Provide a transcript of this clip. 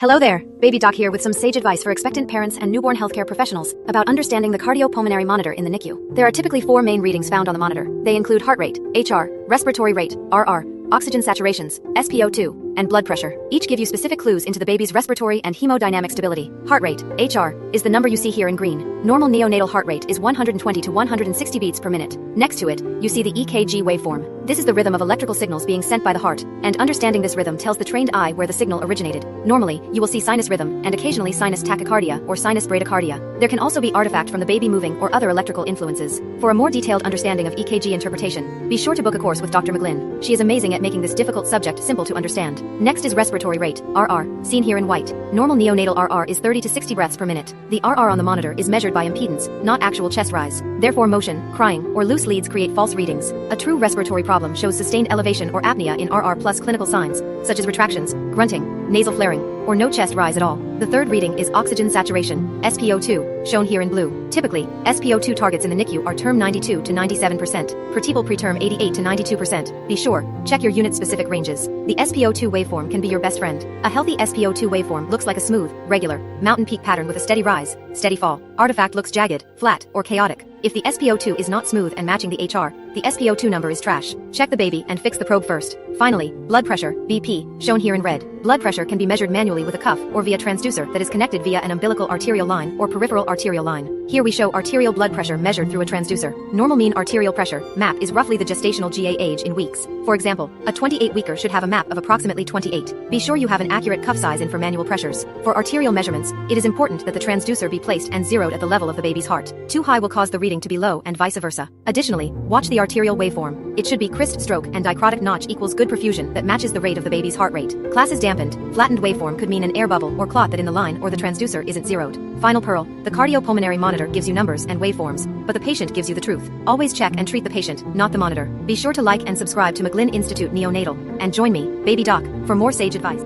Hello there, Baby Doc here with some sage advice for expectant parents and newborn healthcare professionals about understanding the cardio-pulmonary monitor in the NICU. There are typically 4 main readings found on the monitor. They include heart rate, HR, respiratory rate, RR, oxygen saturations, SpO2, and blood pressure. Each give you specific clues into the baby's respiratory and hemodynamic stability. Heart rate, HR, is the number you see here in green. Normal neonatal heart rate is 120 to 160 beats per minute. Next to it, you see the EKG waveform. This is the rhythm of electrical signals being sent by the heart, and understanding this rhythm tells the trained eye where the signal originated. Normally, you will see sinus rhythm and occasionally sinus tachycardia or sinus bradycardia. There can also be artifact from the baby moving or other electrical influences. For a more detailed understanding of EKG interpretation, be sure to book a course with Dr. McGlinn. She is amazing at making this difficult subject simple to understand. Next is respiratory rate, RR, seen here in white. Normal neonatal RR is 30 to 60 breaths per minute. The RR on the monitor is measured by impedance, not actual chest rise. Therefore motion, crying, or loose leads create false readings. A true respiratory problem shows sustained elevation or apnea in RR plus clinical signs, such as retractions, grunting, nasal flaring, or no chest rise at all. The third reading is oxygen saturation, SpO2, shown here in blue. Typically, SpO2 targets in the NICU are term 92 to 97%, preterm preterm 88 to 92%. Be sure, check your unit-specific ranges. The SpO2 waveform can be your best friend. A healthy SpO2 waveform looks like a smooth, regular, mountain peak pattern with a steady rise, steady fall. Artifact looks jagged, flat, or chaotic. If the SpO2 is not smooth and matching the HR, the SpO2 number is trash. Check the baby and fix the probe first. Finally, blood pressure, BP, shown here in red. Blood pressure can be measured manually with a cuff or via transducer that is connected via an umbilical arterial line or peripheral arterial line. Here we show arterial blood pressure measured through a transducer. Normal mean arterial pressure, MAP, is roughly the gestational GA age in weeks. For example, a 28-weeker should have a MAP of approximately 28. Be sure you have an accurate cuff size in for manual pressures. For arterial measurements, it is important that the transducer be placed and zeroed at the level of the baby's heart. Too high will cause the reading to be low and vice versa. Additionally, watch the arterial waveform. It should be crisp stroke and dichrotic notch equals good perfusion that matches the rate of the baby's heart rate. Class is dampened. Flattened waveform could mean an air bubble or clot that in the line or the transducer isn't zeroed. Final pearl, the cardio-pulmonary monitor gives you numbers and waveforms, but the patient gives you the truth. Always check and treat the patient, not the monitor. Be sure to like and subscribe to McGlinn Institute Neonatal, and join me, Baby Doc, for more sage advice.